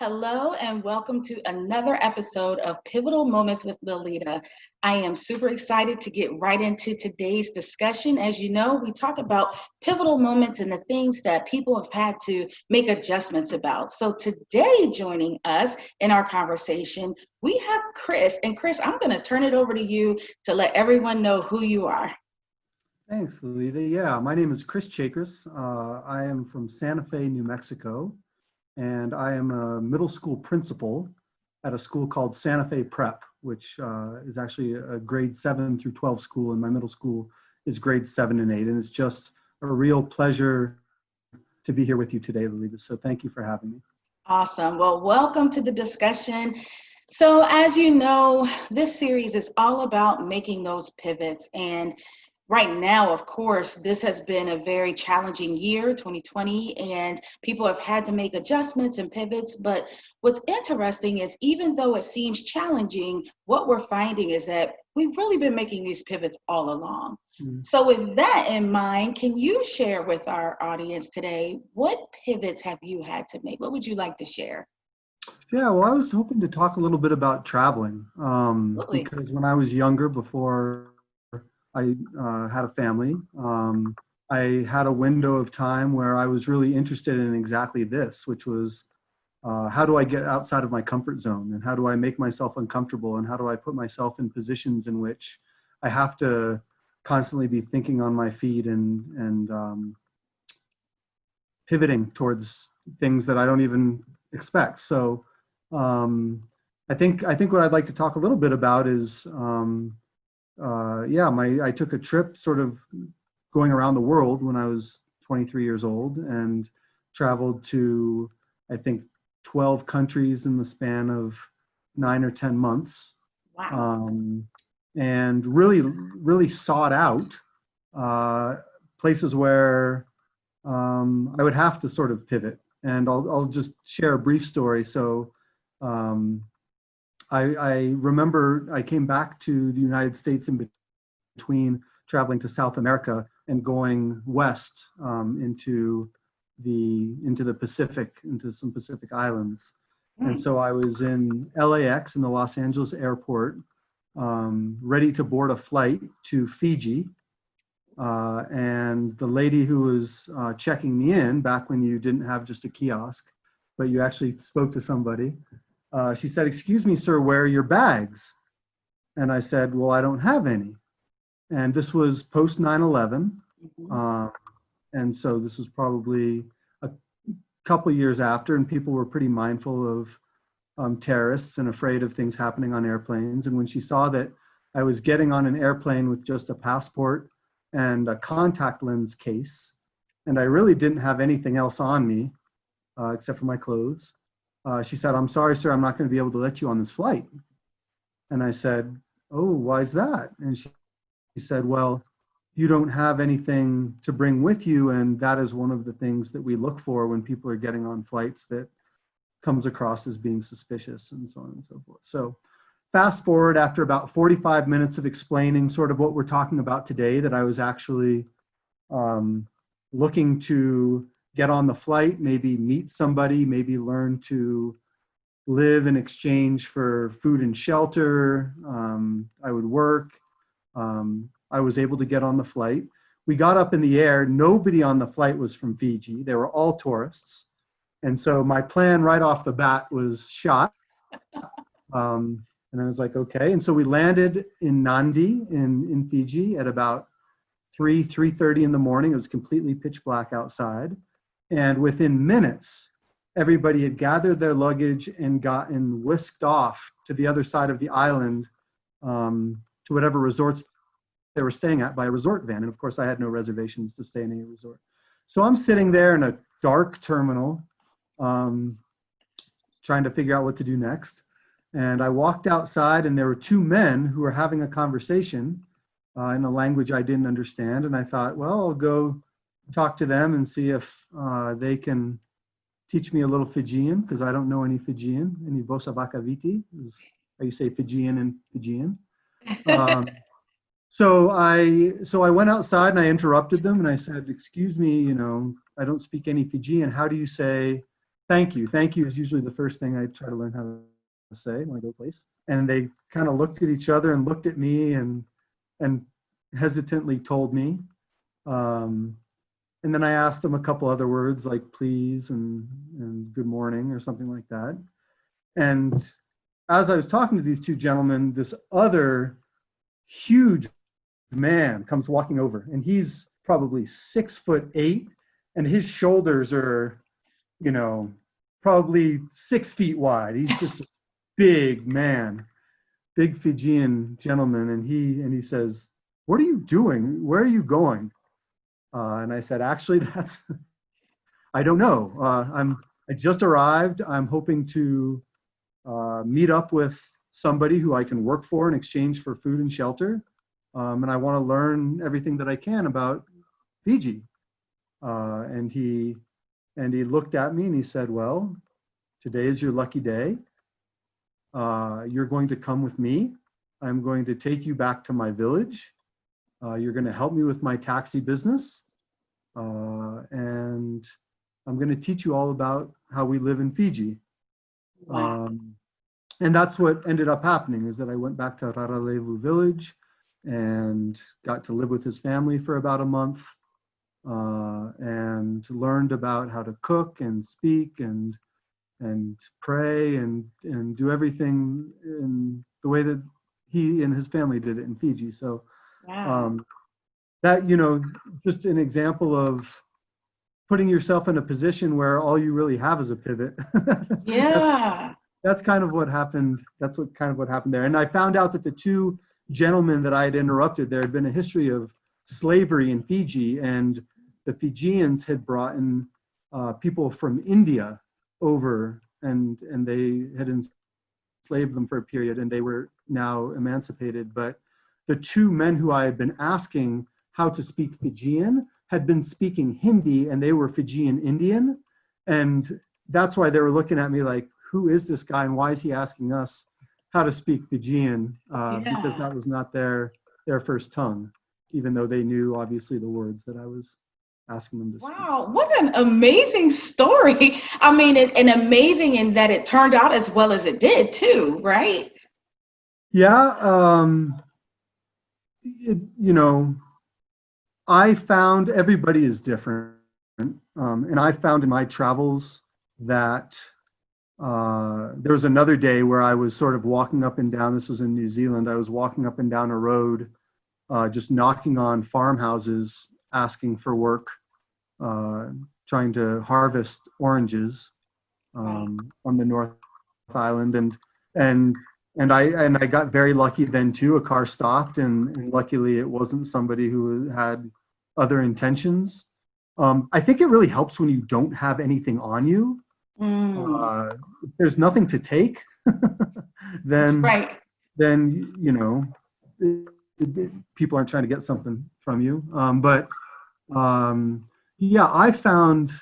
Hello and welcome to another episode of Pivotal Moments with Liletta. I am super excited to get right into today's discussion. As you know, we talk about pivotal moments and the things that people have had to make adjustments about. So today, joining us in our conversation, we have Chris. And Chris, I'm going to turn it over to you to let everyone know who you are. Thanks, Liletta. Yeah, my name is Chris Chakeres. I am from Santa Fe, New Mexico, and I am a middle school principal at a school called Santa Fe Prep, which is actually a grade 7 through 12 school, and my middle school is grade 7 and 8. And it's just a real pleasure to be here with you today, Liletta. So thank you for having me. Awesome. Well, welcome to the discussion. So as you know, this series is all about making those pivots. And right now, of course, this has been a very challenging year, 2020, and people have had to make adjustments and pivots. But what's interesting is even though it seems challenging, what we're finding is that we've really been making these pivots all along. So with that in mind, can you share with our audience today, what pivots have you had to make? What would you like to share? Yeah, well, I was hoping to talk a little bit about traveling Absolutely. because when I was younger, before I had a family, I had a window of time where I was really interested in exactly this, which was how do I get outside of my comfort zone, and how do I make myself uncomfortable, and how do I put myself in positions in which I have to constantly be thinking on my feet and pivoting towards things that I don't even expect. So I think what I'd like to talk a little bit about is I took a trip sort of going around the world when I was 23 years old and traveled to, I think, 12 countries in the span of 9 or 10 months. Wow. And really sought out places where I would have to sort of pivot. And I'll just share a brief story. So I remember I came back to the United States in between traveling to South America and going west into the Pacific, into some Pacific islands. And so I was in LAX in the Los Angeles airport, ready to board a flight to Fiji. And the lady who was checking me in, back when you didn't have just a kiosk, but you actually spoke to somebody, she said, "Excuse me, sir, where are your bags?" And I said, "Well, I don't have any." And this was post 9/11. And so this was probably a couple of years after, and people were pretty mindful of terrorists and afraid of things happening on airplanes. And when she saw that I was getting on an airplane with just a passport and a contact lens case, and I really didn't have anything else on me except for my clothes, she said, "I'm sorry, sir, I'm not going to be able to let you on this flight." And I said, "Oh, why is that?" And she said, "Well, you don't have anything to bring with you, and that is one of the things that we look for when people are getting on flights that comes across as being suspicious," and so on and so forth. So fast forward, after about 45 minutes of explaining sort of what we're talking about today, that I was actually looking to get on the flight, maybe meet somebody, maybe learn to live in exchange for food and shelter. I would work. I was able to get on the flight. We got up in the air. Nobody on the flight was from Fiji. They were all tourists. And so my plan right off the bat was shot. And I was like, okay. And so we landed in Nandi in Fiji at about 3:30 in the morning. It was completely pitch black outside. And within minutes, everybody had gathered their luggage and gotten whisked off to the other side of the island to whatever resorts they were staying at by a resort van. And of course, I had no reservations to stay in any resort. So I'm sitting there in a dark terminal trying to figure out what to do next. And I walked outside, and there were two men who were having a conversation in a language I didn't understand. And I thought, well, I'll go talk to them and see if they can teach me a little Fijian, because I don't know any Fijian, any Vosa Vakaviti, is how you say Fijian in Fijian. So I went outside and I interrupted them and I said, "Excuse me, I don't speak any Fijian. How do you say Thank you. Thank you is usually the first thing I try to learn how to say when I go place. And they kind of looked at each other and looked at me and hesitantly told me. Um, and then I asked them a couple other words like please and good morning or something like that. And as I was talking to these two gentlemen, this other huge man comes walking over, and he's probably 6'8", and his shoulders are, you know, probably 6 feet wide. He's just a big man, big Fijian gentleman, and he says, "What are you doing? Where are you going?" And I said, "Actually, I don't know. I just arrived. I'm hoping to meet up with somebody who I can work for in exchange for food and shelter. And I want to learn everything that I can about Fiji." And he looked at me and he said, "Well, today is your lucky day. You're going to come with me. I'm going to take you back to my village. You're going to help me with my taxi business. And I'm going to teach you all about how we live in Fiji." Wow. And that's what ended up happening, is that I went back to Raralevu village and got to live with his family for about a month, and learned about how to cook and speak and pray and do everything in the way that he and his family did it in Fiji. So Wow. that, just an example of putting yourself in a position where all you really have is a pivot. that's Yeah. that's kind of what happened. That's what kind of what happened there. And I found out that the two gentlemen that I had interrupted, there had been a history of slavery in Fiji, and the Fijians had brought in people from India over, and they had enslaved them for a period, and they were now emancipated. But the two men who I had been asking how to speak Fijian had been speaking Hindi, and they were Fijian Indian. And that's why they were looking at me like, who is this guy and why is he asking us how to speak Fijian? Because Yeah. that was not their first tongue, even though they knew obviously the words that I was asking them to speak. Wow, what an amazing story. I mean, and amazing in that it turned out as well as it did too, right? Yeah, you know, I found everybody is different. And I found in my travels that there was another day where I was sort of walking up and down. This was in New Zealand. I was walking up and down a road, just knocking on farmhouses, asking for work, trying to harvest oranges Wow. on the North Island, and I got very lucky then too. A car stopped, and luckily it wasn't somebody who had other intentions. I think it really helps when you don't have anything on you. Mm, If there's nothing to take, then right. people aren't trying to get something from you. But yeah, I found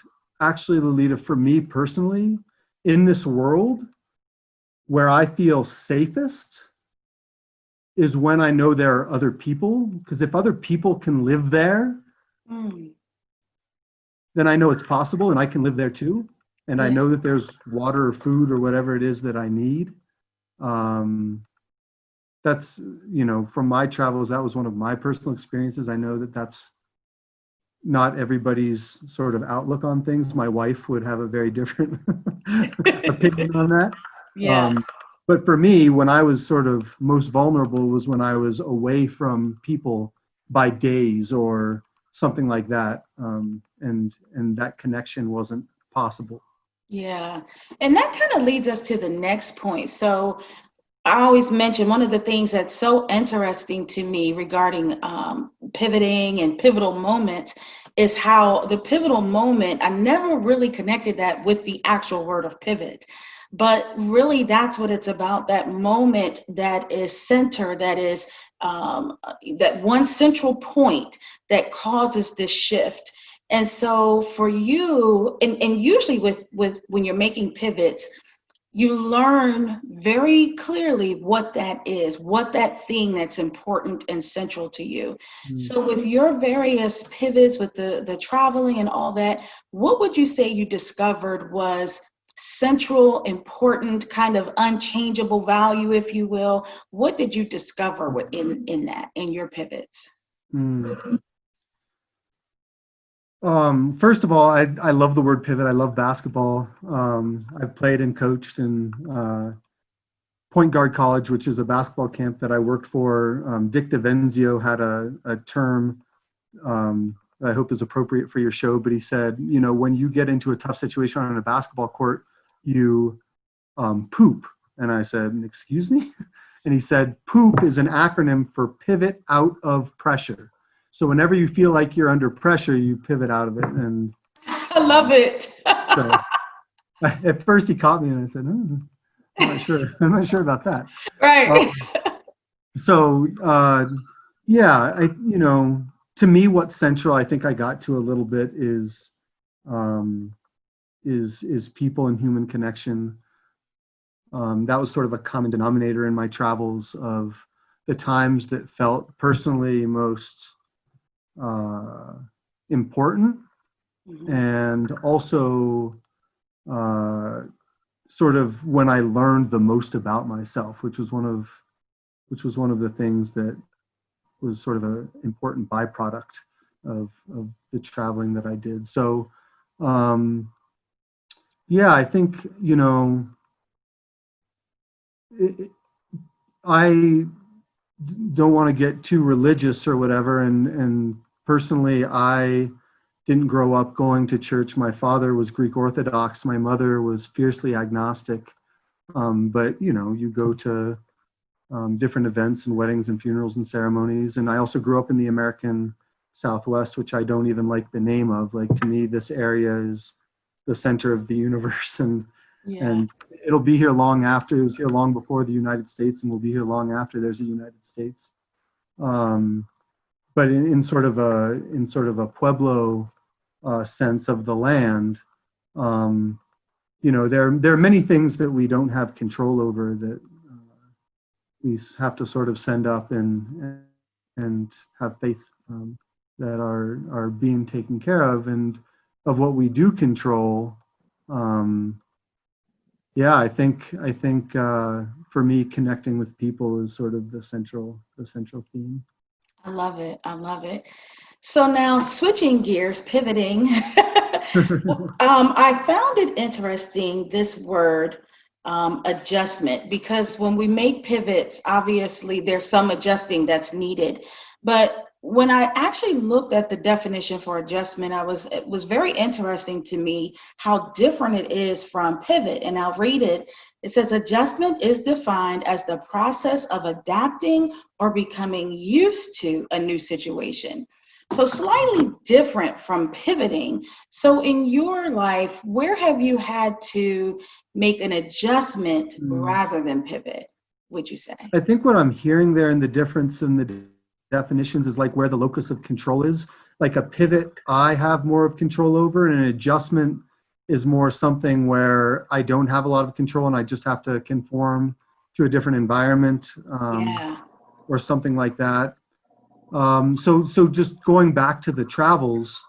actually, Liletta, for me personally, in this world, where I feel safest is when I know there are other people. Because if other people can live there, Mm, then I know it's possible and I can live there too. And I yeah. know that there's water or food or whatever it is that I need. Um, that's, from my travels, that was one of my personal experiences. I know that that's not everybody's sort of outlook on things. My wife would have a very different opinion on that. Yeah. Um, but for me, when I was sort of most vulnerable was when I was away from people by days or something like that. And that connection wasn't possible. Yeah. And that kind of leads us to the next point. So I always mention one of the things that's so interesting to me regarding pivoting and pivotal moments is how the pivotal moment, I never really connected that with the actual word of pivot. But really, that's what it's about, that moment that is center, that is that one central point that causes this shift. And so for you, and usually with when you're making pivots, you learn very clearly what that is, what that thing that's important and central to you. Mm. So with your various pivots, with the traveling and all that, what would you say you discovered was central, important, kind of unchangeable value, if you will? What did you discover in that, in your pivots? Mm. First of all, I love the word pivot. I love basketball. I've played and coached in Point Guard College, which is a basketball camp that I worked for. Dick DeVenzio had a term that I hope is appropriate for your show, but he said, you know, when you get into a tough situation on a basketball court, you poop. And I said, excuse me? And he said, poop is an acronym for pivot out of pressure. So whenever you feel like you're under pressure, you pivot out of it. And I love it. so at first he caught me and I said, I'm not sure. I'm not sure about that. Right. Yeah, you know, to me, what's central, I think I got to a little bit is people and human connection. That was sort of a common denominator in my travels of the times that felt personally most important, and also sort of when I learned the most about myself, which was one of the things that was sort of an important byproduct of the traveling that I did. So, yeah, I think, you know, I don't want to get too religious or whatever. And personally, I didn't grow up going to church. My father was Greek Orthodox. My mother was fiercely agnostic. But, you know, you go to different events and weddings and funerals and ceremonies. And I also grew up in the American Southwest, which I don't even like the name of. Like, to me, this area is the center of the universe, and it'll be here long after. It was here long before the United States, and will be here long after there's a United States. But in sort of a Pueblo sense of the land, you know, there are many things that we don't have control over that we have to sort of send up and have faith that are being taken care of. And of what we do control, yeah, I think for me, connecting with people is sort of the central theme. I love it. I love it. So now switching gears, pivoting, I found it interesting, this word, adjustment, because when we make pivots, obviously there's some adjusting that's needed. But when I actually looked at the definition for adjustment, it was very interesting to me how different it is from pivot. And I'll read it. It says adjustment is defined as the process of adapting or becoming used to a new situation. So slightly different from pivoting. So in your life, where have you had to make an adjustment rather than pivot, would you say? I think what I'm hearing there, and the difference in the definitions, is like where the locus of control is. Like a pivot, I have more of control over, and an adjustment is more something where I don't have a lot of control and I just have to conform to a different environment, or something like that. So just going back to the travels,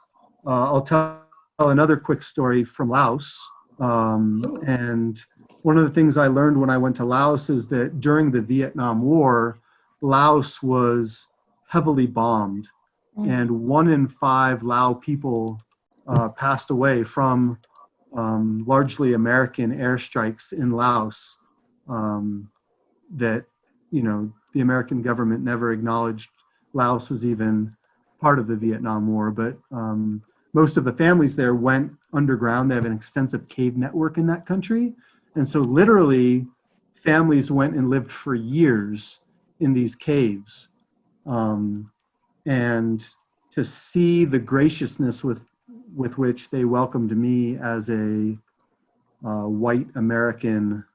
I'll tell another quick story from Laos. And one of the things I learned when I went to Laos is that during the Vietnam War, Laos was heavily bombed, and 1 in 5 Lao people passed away from largely American airstrikes in Laos, that, you know, the American government never acknowledged Laos was even part of the Vietnam War. But most of the families there went underground. They have an extensive cave network in that country. And so literally families went and lived for years in these caves. And to see the graciousness with which they welcomed me as a white American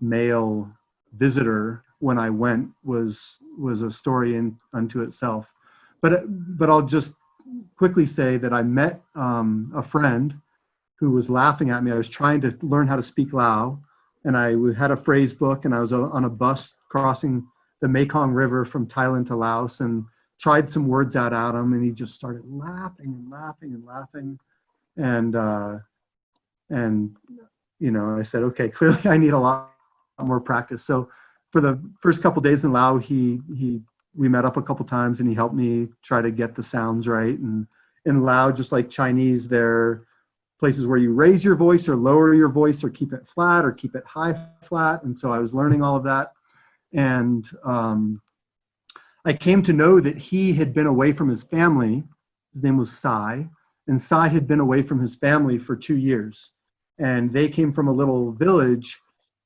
male visitor when I went was a story unto itself. But I'll just quickly say that I met a friend who was laughing at me. I was trying to learn how to speak Lao, and I had a phrase book, and I was on a bus crossing the Mekong River from Thailand to Laos, and tried some words out at him, and he just started laughing and laughing and laughing. And I said, okay, clearly I need a lot more practice. So for the first couple days in Lao, we met up a couple times and he helped me try to get the sounds right. And in Lao, just like Chinese, there are places where you raise your voice or lower your voice or keep it flat or keep it high flat. And so I was learning all of that. And I came to know that he had been away from his family. His name was Sai, and Sai had been away from his family for 2 years. And they came from a little village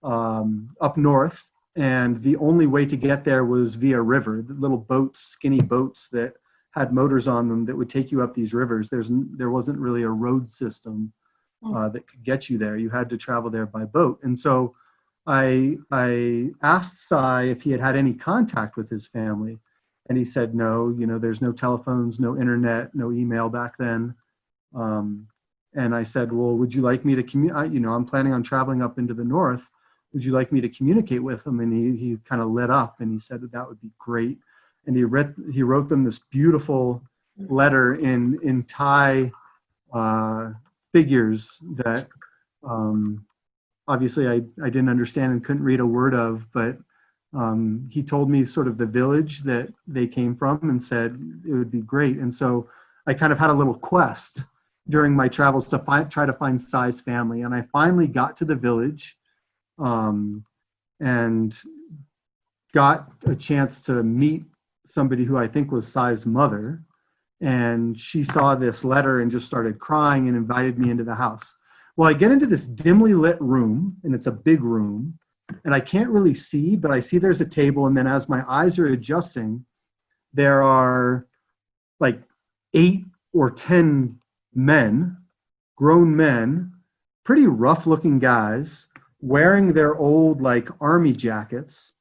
up north, and the only way to get there was via river, the little boats, skinny boats that had motors on them that would take you up these rivers. There wasn't really a road system that could get you there. You had to travel there by boat. And so I asked Sai if he had had any contact with his family, and he said no. There's no telephones, no internet, no email back then. And I said, well, would you like me to communicate? I'm planning on traveling up into the north. Would you like me to communicate with him? And he kind of lit up and he said that would be great. And he wrote them this beautiful letter in Thai figures that obviously I didn't understand and couldn't read a word of, but he told me sort of the village that they came from and said it would be great. And so I kind of had a little quest during my travels to try to find Sai's family. And I finally got to the village and got a chance to meet somebody who I think was Sai's mother. And she saw this letter and just started crying and invited me into the house. Well, I get into this dimly lit room, and it's a big room, and I can't really see, but I see there's a table. And then as my eyes are adjusting, there are like 8 or 10 men, grown men, pretty rough looking guys, wearing their old like army jackets,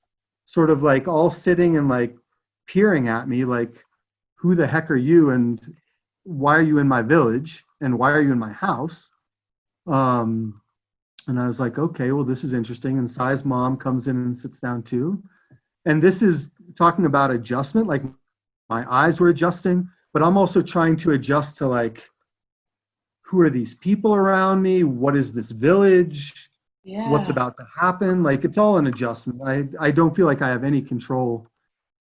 sort of like all sitting and like peering at me like, who the heck are you? And why are you in my village? And why are you in my house? And I was like, okay, well, this is interesting. And Sai's mom comes in and sits down too. And this is talking about adjustment. Like my eyes were adjusting, but I'm also trying to adjust to like, who are these people around me? What is this village? Yeah. What's about to happen? Like it's all an adjustment. I don't feel like I have any control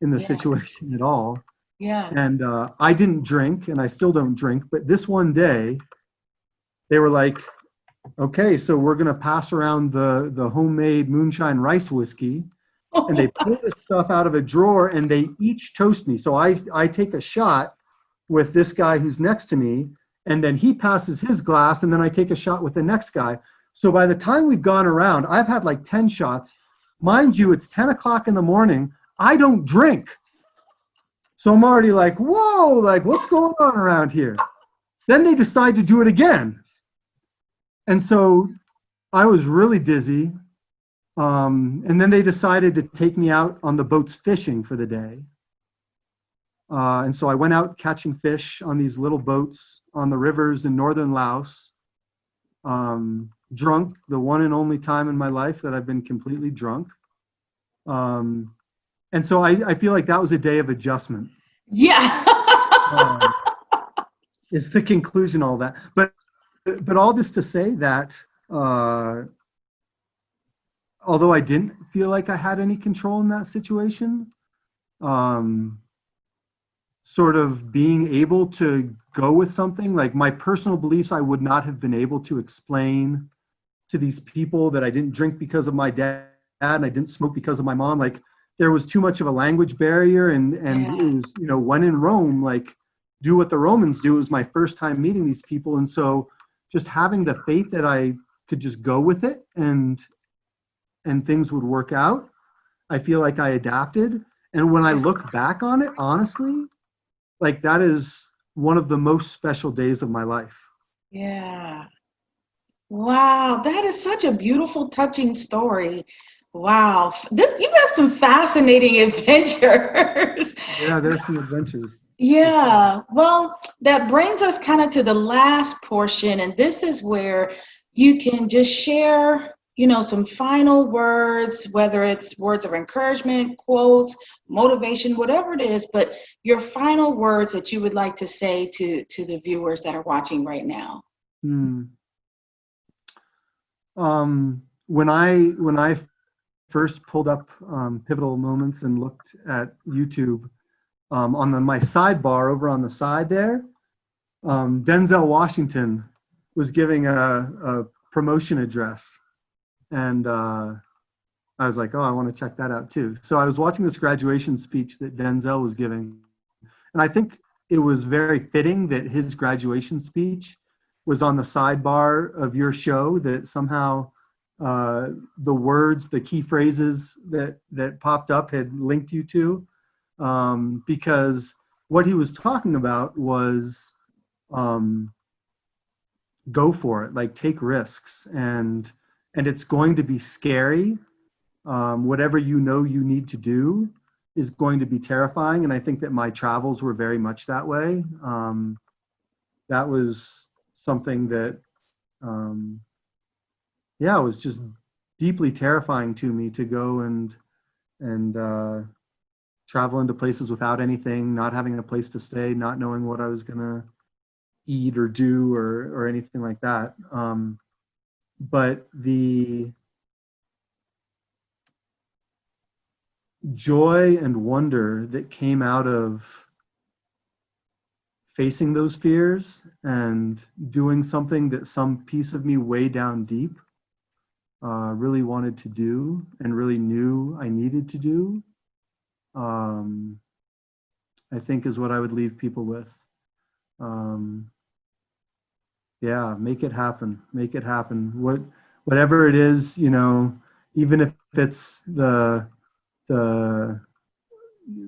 in the situation at all. Yeah. And I didn't drink, and I still don't drink. But this one day, they were like, okay, so we're going to pass around the homemade moonshine rice whiskey. And they pull this stuff out of a drawer, and they each toast me. So I take a shot with this guy who's next to me, and then he passes his glass, and then I take a shot with the next guy. So by the time we've gone around, I've had like 10 shots. Mind you, it's 10 o'clock in the morning. I don't drink. So I'm already like, whoa, like what's going on around here? Then they decide to do it again. And so I was really dizzy. And then they decided to take me out on the boats fishing for the day. And so I went out catching fish on these little boats on the rivers in northern Laos. Drunk, the one and only time in my life that I've been completely drunk. And so I feel like that was a day of adjustment. Yeah. It's the conclusion, all that. But all this to say that although I didn't feel like I had any control in that situation, sort of being able to go with something, like my personal beliefs, I would not have been able to explain to these people that I didn't drink because of my dad and I didn't smoke because of my mom. Like there was too much of a language barrier, and it was, when in Rome, like do what the Romans do. It was my first time meeting these people. And so just having the faith that I could just go with it and things would work out. I feel like I adapted. And when I look back on it, honestly, like that is one of the most special days of my life. Yeah. Wow, that is such a beautiful, touching story. Wow, you have some fascinating adventures. Yeah, there's some adventures. Yeah, well, that brings us kind of to the last portion, and this is where you can just share, some final words, whether it's words of encouragement, quotes, motivation, whatever it is, but your final words that you would like to say to the viewers that are watching right now. When I first pulled up Pivotal Moments and looked at YouTube, on my sidebar over on the side there, Denzel Washington was giving a promotion address, and I was like, oh, I want to check that out too. So I was watching this graduation speech that Denzel was giving, and I think it was very fitting that his graduation speech was on the sidebar of your show, that somehow the words, the key phrases that popped up had linked you to, because what he was talking about was go for it, like take risks, and it's going to be scary. Whatever you know you need to do is going to be terrifying, and I think that my travels were very much that way. That was something that, yeah, it was just deeply terrifying to me, to go and travel into places without anything, not having a place to stay, not knowing what I was gonna eat or do or anything like that. But the joy and wonder that came out of facing those fears and doing something that some piece of me way down deep really wanted to do and really knew I needed to do, I think is what I would leave people with. Yeah, make it happen. Make it happen. Whatever it is, even if it's the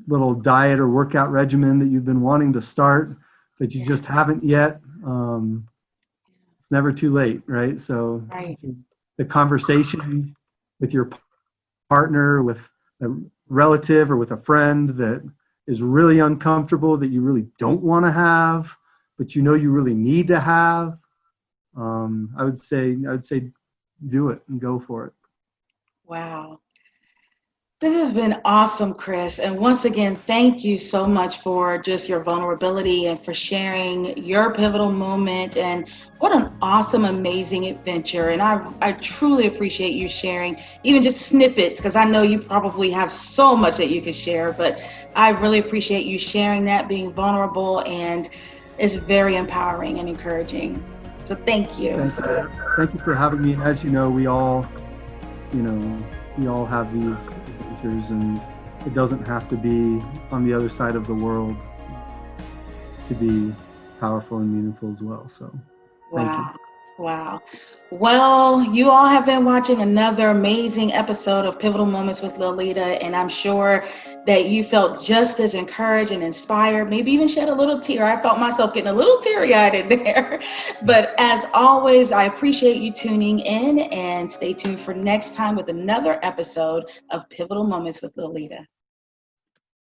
little diet or workout regimen that you've been wanting to start, but you just haven't yet. It's never too late, right? So, Right. so the conversation with your partner, with a relative, or with a friend that is really uncomfortable, that you really don't want to have, but you really need to have. I would say do it and go for it. Wow. This has been awesome, Chris. And once again, thank you so much for just your vulnerability and for sharing your pivotal moment. And what an awesome, amazing adventure. And I truly appreciate you sharing even just snippets, because I know you probably have so much that you could share, but I really appreciate you sharing that, being vulnerable, and it's very empowering and encouraging. So thank you. Thank you for having me. And as you know, we all have these adventures, and it doesn't have to be on the other side of the world to be powerful and meaningful as well. So thank you. Wow. Well, you all have been watching another amazing episode of Pivotal Moments with Liletta, and I'm sure that you felt just as encouraged and inspired, maybe even shed a little tear. I felt myself getting a little teary-eyed in there. But as always, I appreciate you tuning in, and stay tuned for next time with another episode of Pivotal Moments with Liletta.